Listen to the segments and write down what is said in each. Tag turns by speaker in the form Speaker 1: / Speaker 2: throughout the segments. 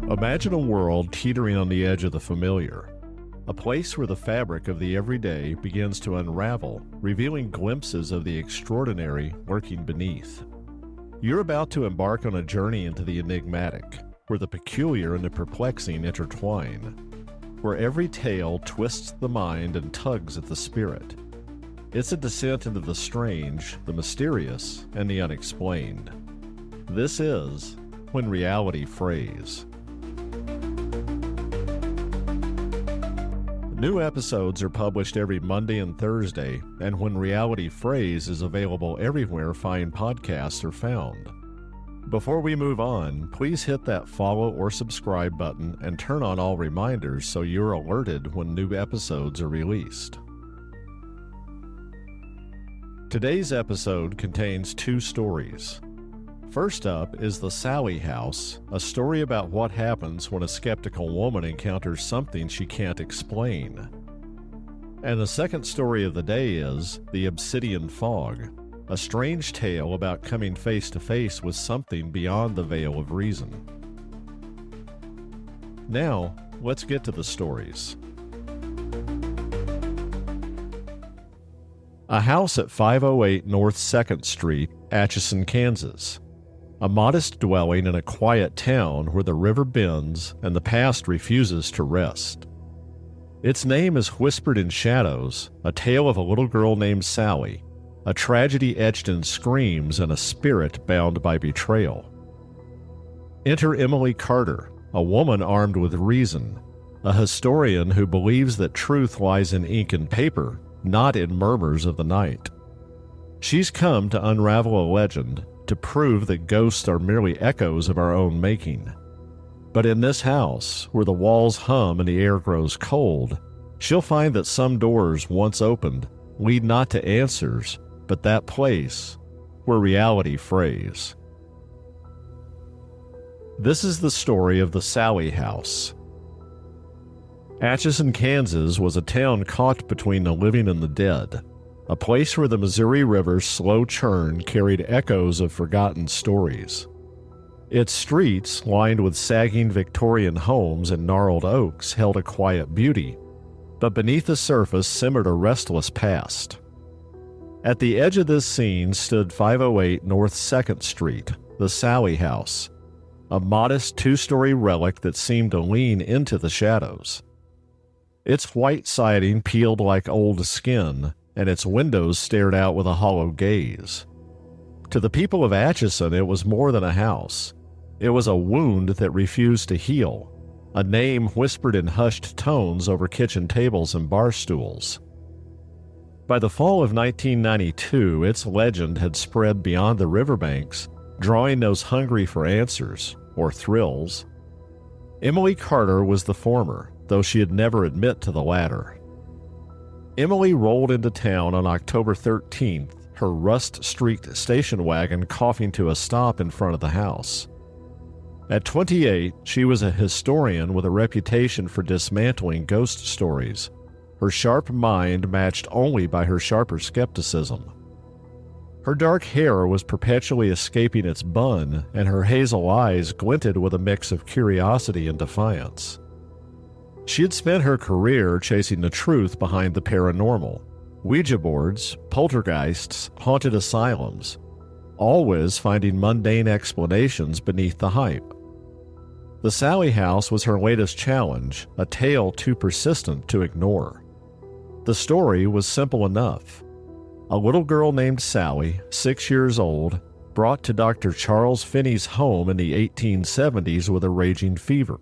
Speaker 1: Imagine a world teetering on the edge of the familiar, a place where the fabric of the everyday begins to unravel, revealing glimpses of the extraordinary lurking beneath. You're about to embark on a journey into the enigmatic, where the peculiar and the perplexing intertwine, where every tale twists the mind and tugs at the spirit. It's a descent into the strange, the mysterious, and the unexplained. This is When Reality Frays. New episodes are published every Monday and Thursday, and When Reality Frays is available everywhere fine podcasts are found. Before we move on, please hit that follow or subscribe button and turn on all reminders so you're alerted when new episodes are released. Today's episode contains two stories. First up is The Sally House, a story about what happens when a skeptical woman encounters something she can't explain. And the second story of the day is The Obsidian Fog, a strange tale about coming face to face with something beyond the veil of reason. Now, let's get to the stories. A house at 508 North 2nd Street, Atchison, Kansas. A modest dwelling in a quiet town where the river bends and the past refuses to rest. Its name is whispered in shadows, a tale of a little girl named Sally, a tragedy etched in screams and a spirit bound by betrayal. Enter Emily Carter, a woman armed with reason, a historian who believes that truth lies in ink and paper, not in murmurs of the night. She's come to unravel a legend, to prove that ghosts are merely echoes of our own making. But in this house, where the walls hum and the air grows cold, she'll find that some doors once opened lead not to answers, but that place where reality frays. This is the story of the Sally House. Atchison, Kansas was a town caught between the living and the dead, a place where the Missouri River's slow churn carried echoes of forgotten stories. Its streets, lined with sagging Victorian homes and gnarled oaks, held a quiet beauty, but beneath the surface simmered a restless past. At the edge of this scene stood 508 North 2nd Street, the Sally House, a modest two-story relic that seemed to lean into the shadows. Its white siding peeled like old skin, and its windows stared out with a hollow gaze. To the people of Atchison, it was more than a house. It was a wound that refused to heal, a name whispered in hushed tones over kitchen tables and bar stools. By the fall of 1992, its legend had spread beyond the riverbanks, drawing those hungry for answers, or thrills. Emily Carter was the former, though she'd never admit to the latter. Emily rolled into town on October 13th, her rust-streaked station wagon coughing to a stop in front of the house. At 28, she was a historian with a reputation for dismantling ghost stories, her sharp mind matched only by her sharper skepticism. Her dark hair was perpetually escaping its bun, and her hazel eyes glinted with a mix of curiosity and defiance. She had spent her career chasing the truth behind the paranormal, Ouija boards, poltergeists, haunted asylums, always finding mundane explanations beneath the hype. The Sally House was her latest challenge, a tale too persistent to ignore. The story was simple enough. A little girl named Sally, 6 years old, brought to Dr. Charles Finney's home in the 1870s with a raging fever.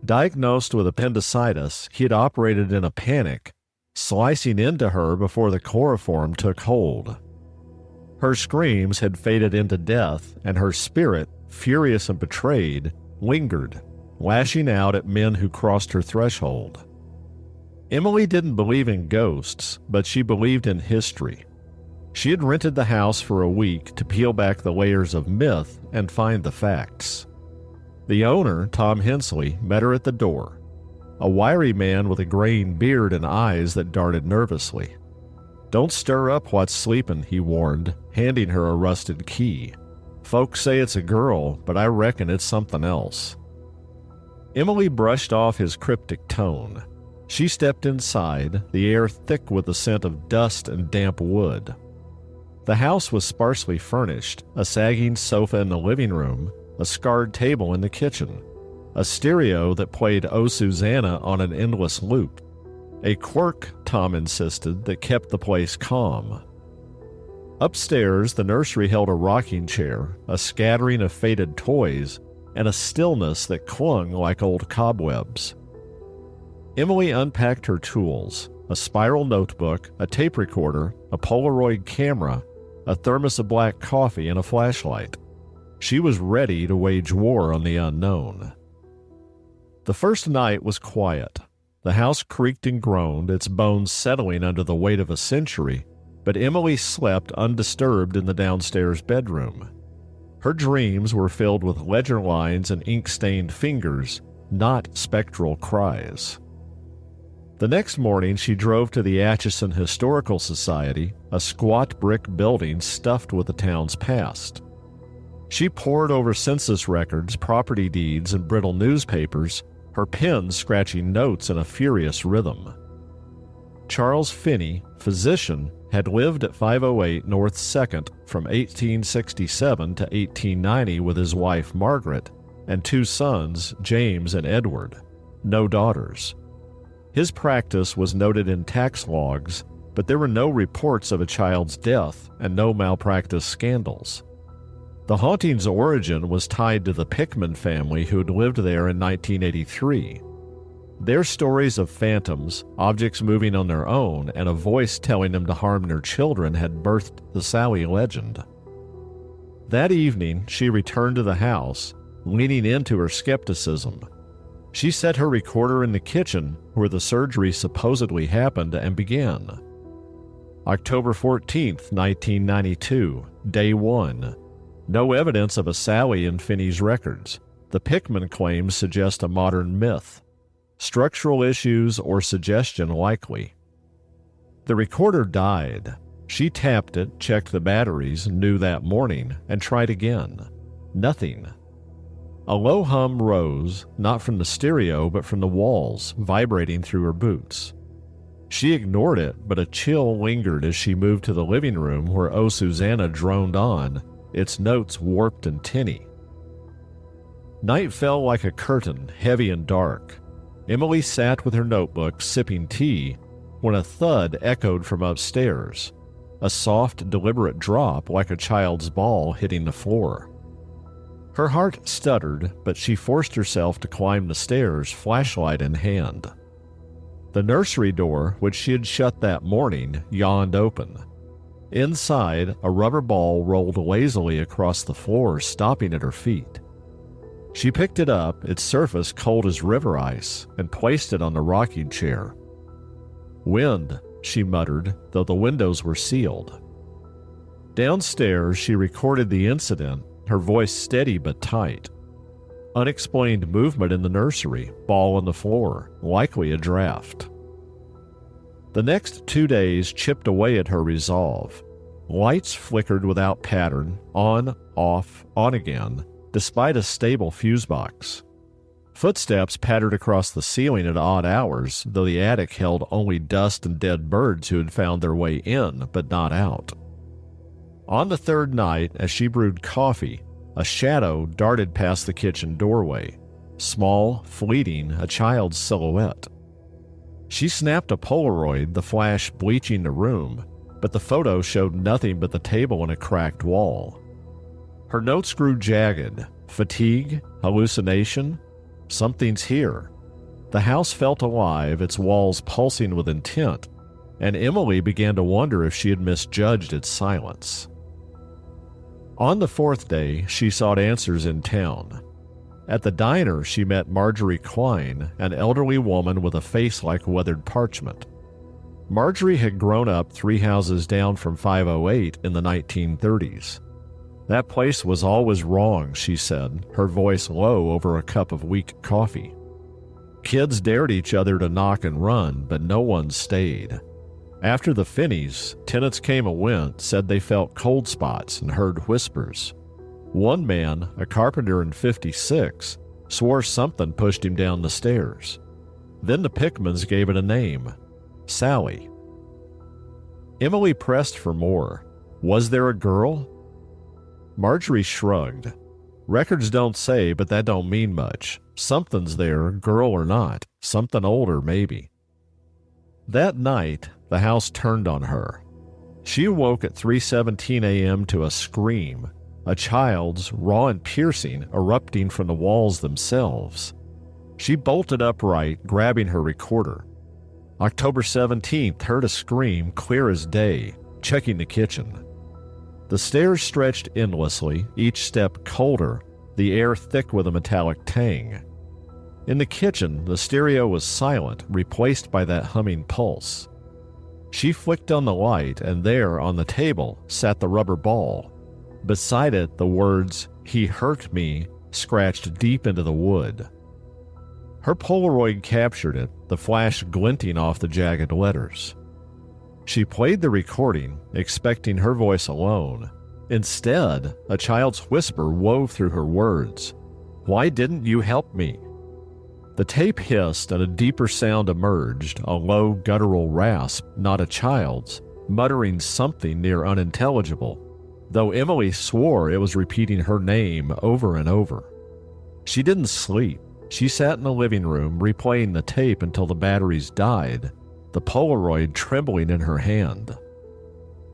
Speaker 1: Diagnosed with appendicitis, he had operated in a panic, slicing into her before the chloroform took hold. Her screams had faded into death, and her spirit, furious and betrayed, lingered, lashing out at men who crossed her threshold. Emily didn't believe in ghosts, but she believed in history. She had rented the house for a week to peel back the layers of myth and find the facts. The owner, Tom Hensley, met her at the door, a wiry man with a graying beard and eyes that darted nervously. "Don't stir up what's sleeping," he warned, handing her a rusted key. "Folks say it's a girl, but I reckon it's something else." Emily brushed off his cryptic tone. She stepped inside, the air thick with the scent of dust and damp wood. The house was sparsely furnished, a sagging sofa in the living room, a scarred table in the kitchen, a stereo that played O Susanna on an endless loop, a quirk, Tom insisted, that kept the place calm. Upstairs, the nursery held a rocking chair, a scattering of faded toys, and a stillness that clung like old cobwebs. Emily unpacked her tools, a spiral notebook, a tape recorder, a Polaroid camera, a thermos of black coffee, and a flashlight. She was ready to wage war on the unknown. The first night was quiet. The house creaked and groaned, its bones settling under the weight of a century, but Emily slept undisturbed in the downstairs bedroom. Her dreams were filled with ledger lines and ink-stained fingers, not spectral cries. The next morning, she drove to the Atchison Historical Society, a squat brick building stuffed with the town's past. She pored over census records, property deeds, and brittle newspapers, her pen scratching notes in a furious rhythm. Charles Finney, physician, had lived at 508 North 2nd from 1867 to 1890 with his wife Margaret and two sons, James and Edward, no daughters. His practice was noted in tax logs, but there were no reports of a child's death and no malpractice scandals. The haunting's origin was tied to the Pickman family who had lived there in 1983. Their stories of phantoms, objects moving on their own, and a voice telling them to harm their children had birthed the Sally legend. That evening, she returned to the house, leaning into her skepticism. She set her recorder in the kitchen, where the surgery supposedly happened, and began. October 14th, 1992, Day 1. No evidence of a Sally in Finney's records. The Pickman claims suggest a modern myth. Structural issues or suggestion likely. The recorder died. She tapped it, checked the batteries, knew that morning, and tried again. Nothing. A low hum rose, not from the stereo but from the walls, vibrating through her boots. She ignored it, but a chill lingered as she moved to the living room where O Susanna droned on, its notes warped and tinny. Night fell like a curtain, heavy and dark. Emily sat with her notebook, sipping tea, when a thud echoed from upstairs, a soft, deliberate drop like a child's ball hitting the floor. Her heart stuttered, but she forced herself to climb the stairs, flashlight in hand. The nursery door, which she had shut that morning, yawned open. Inside, a rubber ball rolled lazily across the floor, stopping at her feet. She picked it up, its surface cold as river ice, and placed it on the rocking chair. Wind, she muttered, though the windows were sealed. Downstairs, she recorded the incident, her voice steady but tight. Unexplained movement in the nursery, ball on the floor, likely a draft. The next 2 days chipped away at her resolve. Lights flickered without pattern, on, off, on again, despite a stable fuse box. Footsteps pattered across the ceiling at odd hours, though the attic held only dust and dead birds who had found their way in, but not out. On the third night, as she brewed coffee, a shadow darted past the kitchen doorway, small, fleeting, a child's silhouette. She snapped a Polaroid, the flash bleaching the room, but the photo showed nothing but the table and a cracked wall. Her notes grew jagged. Fatigue? Hallucination? Something's here. The house felt alive, its walls pulsing with intent, and Emily began to wonder if she had misjudged its silence. On the fourth day, she sought answers in town. At the diner, she met Marjorie Klein, an elderly woman with a face like weathered parchment. Marjorie had grown up 3 houses down from 508 in the 1930s. That place was always wrong, she said, her voice low over a cup of weak coffee. Kids dared each other to knock and run, but no one stayed. After the Finneys, tenants came and went, said they felt cold spots and heard whispers. One man, a carpenter in 56, swore something pushed him down the stairs. Then the Pickmans gave it a name, Sally. Emily pressed for more. Was there a girl? Marjorie shrugged. Records don't say, but that don't mean much. Something's there, girl or not. Something older, maybe. That night, the house turned on her. She awoke at 3:17 a.m. to a scream, a child's, raw and piercing, erupting from the walls themselves. She bolted upright, grabbing her recorder. October 17th heard a scream clear as day, checking the kitchen. The stairs stretched endlessly, each step colder, the air thick with a metallic tang. In the kitchen, the stereo was silent, replaced by that humming pulse. She flicked on the light, and there, on the table, sat the rubber ball. Beside it, the words, "He hurt me," scratched deep into the wood. Her Polaroid captured it, the flash glinting off the jagged letters. She played the recording, expecting her voice alone. Instead, a child's whisper wove through her words. "Why didn't you help me?" The tape hissed and a deeper sound emerged, a low guttural rasp, not a child's, muttering something near unintelligible, though Emily swore it was repeating her name over and over. She didn't sleep. She sat in the living room, replaying the tape until the batteries died, the Polaroid trembling in her hand.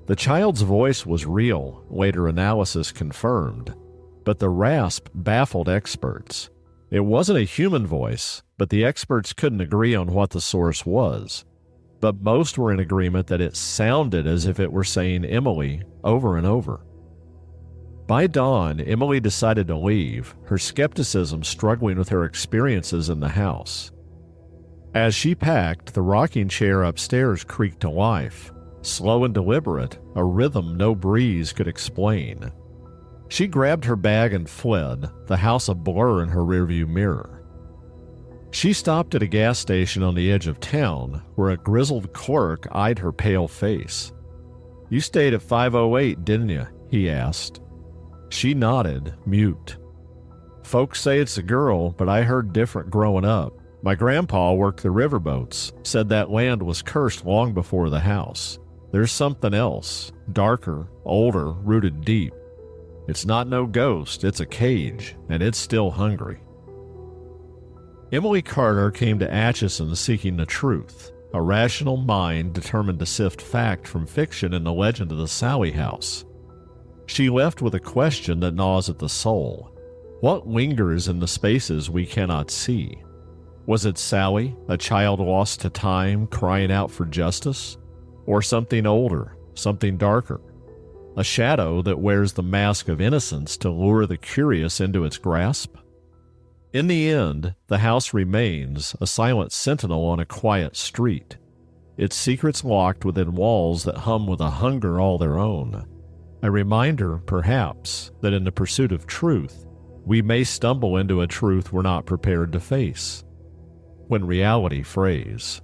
Speaker 1: The child's voice was real, later analysis confirmed, but the rasp baffled experts. It wasn't a human voice, but the experts couldn't agree on what the source was. But most were in agreement that it sounded as if it were saying Emily over and over. By dawn, Emily decided to leave, her skepticism struggling with her experiences in the house. As she packed, the rocking chair upstairs creaked to life, slow and deliberate, a rhythm no breeze could explain. She grabbed her bag and fled, the house a blur in her rearview mirror. She stopped at a gas station on the edge of town, where a grizzled clerk eyed her pale face. "You stayed at 508, didn't you?" he asked. She nodded, mute. "Folks say it's a girl, but I heard different growing up. My grandpa worked the riverboats, said that land was cursed long before the house. There's something else, darker, older, rooted deep. It's not no ghost, it's a cage, and it's still hungry." Emily Carter came to Atchison seeking the truth, a rational mind determined to sift fact from fiction in the legend of the Sally House. She left with a question that gnaws at the soul. What lingers in the spaces we cannot see? Was it Sally, a child lost to time, crying out for justice? Or something older, something darker? A shadow that wears the mask of innocence to lure the curious into its grasp? In the end, the house remains a silent sentinel on a quiet street, its secrets locked within walls that hum with a hunger all their own. A reminder, perhaps, that in the pursuit of truth, we may stumble into a truth we're not prepared to face, when reality frays.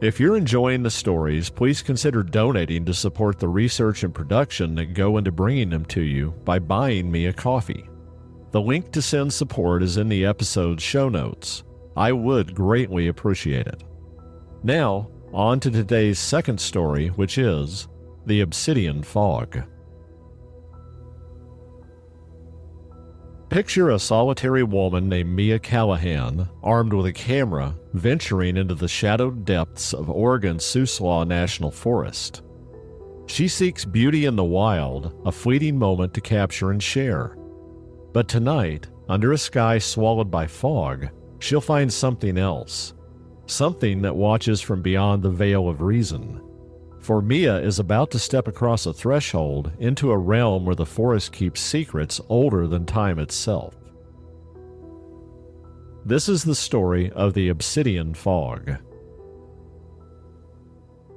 Speaker 1: If you're enjoying the stories, please consider donating to support the research and production that go into bringing them to you by buying me a coffee. The link to send support is in the episode's show notes. I would greatly appreciate it. Now, on to today's second story, which is The Obsidian Fog. Picture a solitary woman named Mia Callahan, armed with a camera, venturing into the shadowed depths of Oregon's Siouslaw National Forest. She seeks beauty in the wild, a fleeting moment to capture and share. But tonight, under a sky swallowed by fog, she'll find something else. Something that watches from beyond the veil of reason. For Mia is about to step across a threshold into a realm where the forest keeps secrets older than time itself. This is the story of the Obsidian Fog.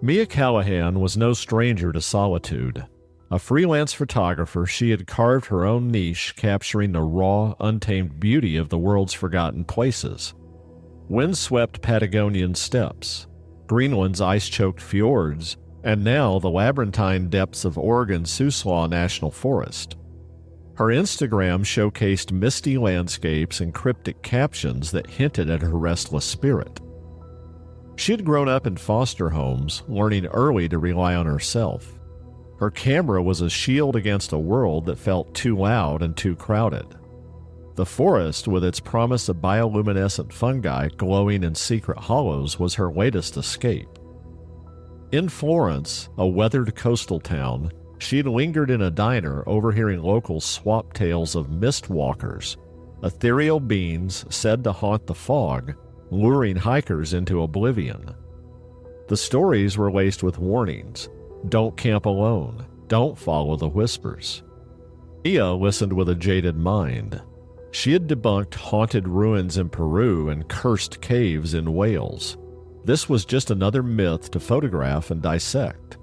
Speaker 1: Mia Callahan was no stranger to solitude. A freelance photographer, she had carved her own niche, capturing the raw, untamed beauty of the world's forgotten places. Windswept Patagonian steppes, Greenland's ice-choked fjords, and now the labyrinthine depths of Oregon's Siouslaw National Forest. Her Instagram showcased misty landscapes and cryptic captions that hinted at her restless spirit. She had grown up in foster homes, learning early to rely on herself. Her camera was a shield against a world that felt too loud and too crowded. The forest, with its promise of bioluminescent fungi glowing in secret hollows, was her latest escape. In Florence, a weathered coastal town, she'd lingered in a diner overhearing locals swap tales of mist walkers, ethereal beings said to haunt the fog, luring hikers into oblivion. The stories were laced with warnings: don't camp alone, don't follow the whispers. Mia listened with a jaded mind. She had debunked haunted ruins in Peru and cursed caves in Wales. This was just another myth to photograph and dissect.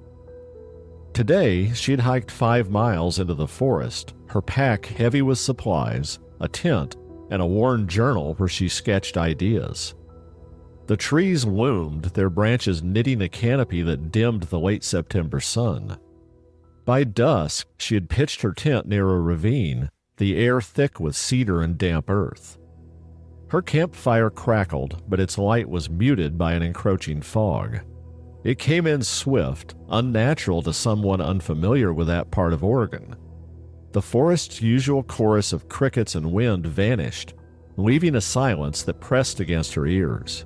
Speaker 1: Today, she'd hiked 5 miles into the forest, her pack heavy with supplies, a tent, and a worn journal where she sketched ideas. The trees loomed, their branches knitting a canopy that dimmed the late September sun. By dusk, she had pitched her tent near a ravine, the air thick with cedar and damp earth. Her campfire crackled, but its light was muted by an encroaching fog. It came in swift, unnatural to someone unfamiliar with that part of Oregon. The forest's usual chorus of crickets and wind vanished, leaving a silence that pressed against her ears.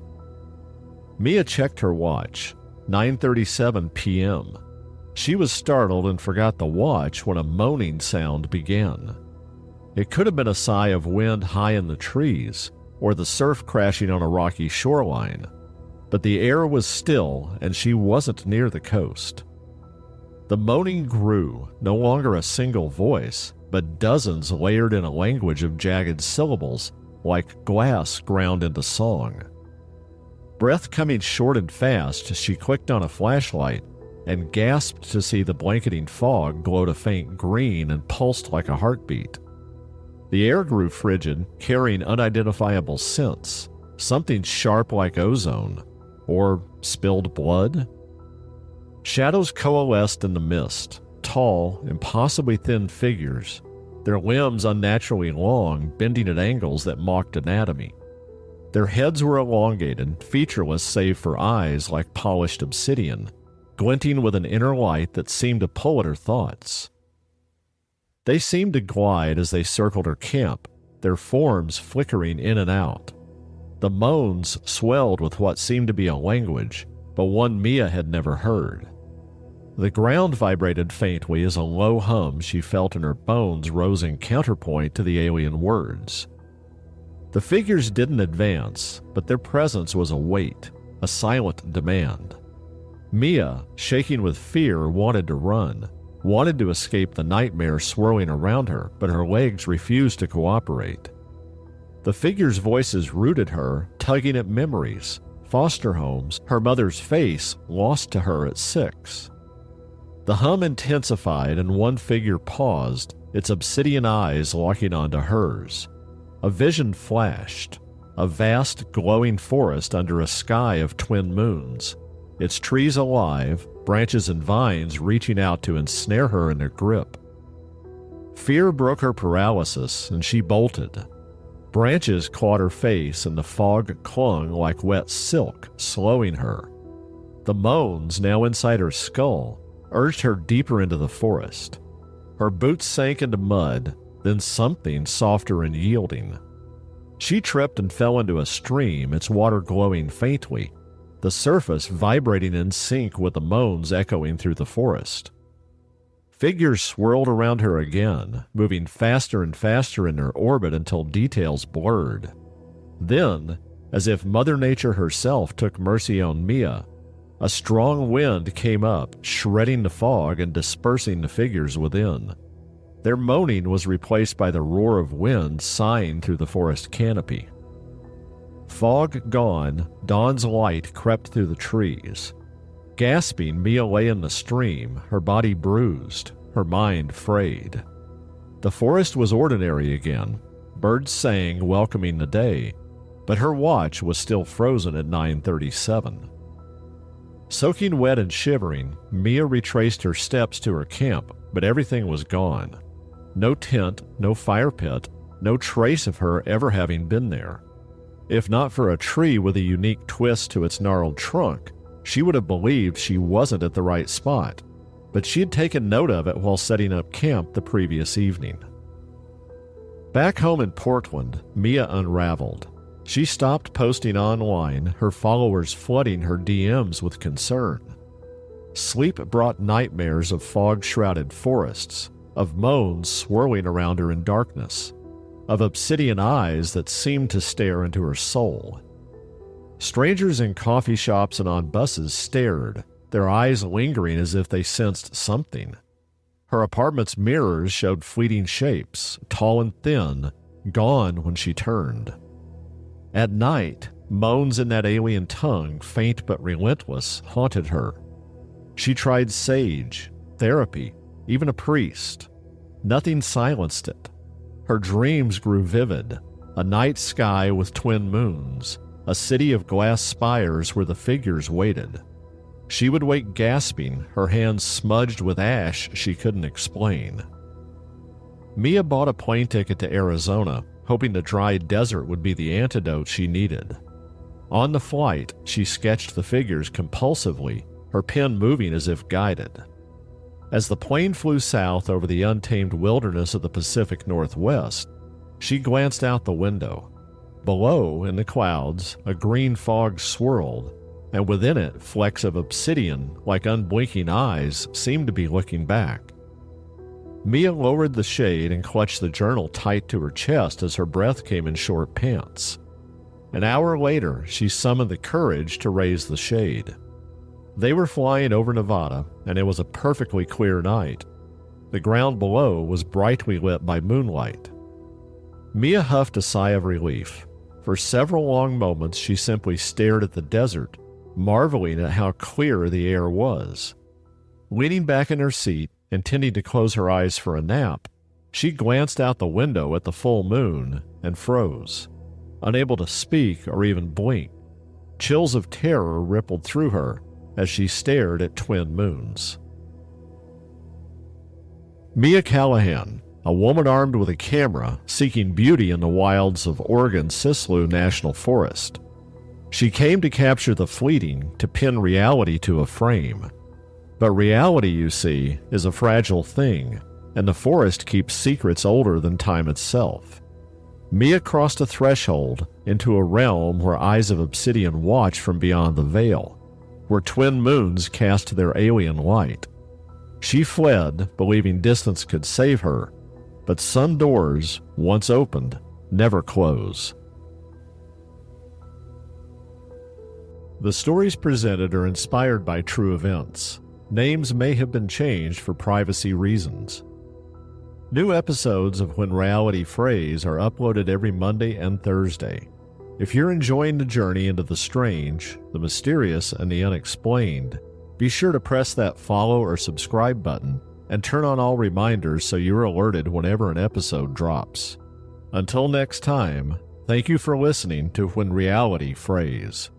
Speaker 1: Mia checked her watch, 9:37 p.m. She was startled and forgot the watch when a moaning sound began. It could have been a sigh of wind high in the trees, or the surf crashing on a rocky shoreline, but the air was still and she wasn't near the coast. The moaning grew, no longer a single voice, but dozens layered in a language of jagged syllables, like glass ground into song. Breath coming short and fast, she clicked on a flashlight and gasped to see the blanketing fog glowed a faint green and pulsed like a heartbeat. The air grew frigid, carrying unidentifiable scents, something sharp like ozone, or spilled blood. Shadows coalesced in the mist, tall, impossibly thin figures, their limbs unnaturally long, bending at angles that mocked anatomy. Their heads were elongated, featureless save for eyes like polished obsidian, glinting with an inner light that seemed to pull at her thoughts. They seemed to glide as they circled her camp, their forms flickering in and out. The moans swelled with what seemed to be a language, but one Mia had never heard. The ground vibrated faintly as a low hum she felt in her bones rose in counterpoint to the alien words. The figures didn't advance, but their presence was a weight, a silent demand. Mia, shaking with fear, wanted to run, wanted to escape the nightmare swirling around her, but her legs refused to cooperate. The figures' voices rooted her, tugging at memories, foster homes, her mother's face lost to her at 6. The hum intensified and one figure paused, its obsidian eyes locking onto hers. A vision flashed, a vast glowing forest under a sky of twin moons, its trees alive, branches and vines reaching out to ensnare her in their grip. Fear broke her paralysis, and she bolted. Branches clawed her face, and the fog clung like wet silk, slowing her. The moans, now inside her skull, urged her deeper into the forest. Her boots sank into mud, then something softer and yielding. She tripped and fell into a stream, its water glowing faintly, the surface vibrating in sync with the moans echoing through the forest. Figures swirled around her again, moving faster and faster in their orbit until details blurred. Then, as if Mother Nature herself took mercy on Mia, a strong wind came up, shredding the fog and dispersing the figures within. Their moaning was replaced by the roar of wind sighing through the forest canopy. Fog gone, dawn's light crept through the trees. Gasping, Mia lay in the stream, her body bruised, her mind frayed. The forest was ordinary again. Birds sang, welcoming the day, but her watch was still frozen at 9:37. Soaking wet and shivering, Mia retraced her steps to her camp, but everything was gone. No tent, no fire pit, no trace of her ever having been there. If not for a tree with a unique twist to its gnarled trunk, she would have believed she wasn't at the right spot, but she had taken note of it while setting up camp the previous evening. Back home in Portland, Mia unraveled. She stopped posting online, her followers flooding her DMs with concern. Sleep brought nightmares of fog-shrouded forests, of moans swirling around her in darkness, of obsidian eyes that seemed to stare into her soul. Strangers in coffee shops and on buses stared, their eyes lingering as if they sensed something. Her apartment's mirrors showed fleeting shapes, tall and thin, gone when she turned. At night, moans in that alien tongue, faint but relentless, haunted her. She tried sage, therapy, even a priest. Nothing silenced it. Her dreams grew vivid, a night sky with twin moons, a city of glass spires where the figures waited. She would wake gasping, her hands smudged with ash she couldn't explain. Mia bought a plane ticket to Arizona, hoping the dry desert would be the antidote she needed. On the flight, she sketched the figures compulsively, her pen moving as if guided. As the plane flew south over the untamed wilderness of the Pacific Northwest, she glanced out the window. Below, in the clouds, a green fog swirled, and within it, flecks of obsidian, like unblinking eyes, seemed to be looking back. Mia lowered the shade and clutched the journal tight to her chest as her breath came in short pants. An hour later, she summoned the courage to raise the shade. They were flying over Nevada, and it was a perfectly clear night. The ground below was brightly lit by moonlight. Mia huffed a sigh of relief. For several long moments, she simply stared at the desert, marveling at how clear the air was. Leaning back in her seat, intending to close her eyes for a nap, she glanced out the window at the full moon and froze, unable to speak or even blink. Chills of terror rippled through her as she stared at twin moons. Mia Callahan, a woman armed with a camera seeking beauty in the wilds of Oregon's Siouslaw National Forest. She came to capture the fleeting, to pin reality to a frame. But reality, you see, is a fragile thing, and the forest keeps secrets older than time itself. Mia crossed a threshold into a realm where eyes of obsidian watch from beyond the veil, where twin moons cast their alien light. She fled, believing distance could save her, but some doors, once opened, never close. The stories presented are inspired by true events. Names may have been changed for privacy reasons. New episodes of When Reality Frays are uploaded every Monday and Thursday. If you're enjoying the journey into the strange, the mysterious, and the unexplained, be sure to press that follow or subscribe button and turn on all reminders so you're alerted whenever an episode drops. Until next time, thank you for listening to When Reality Frays.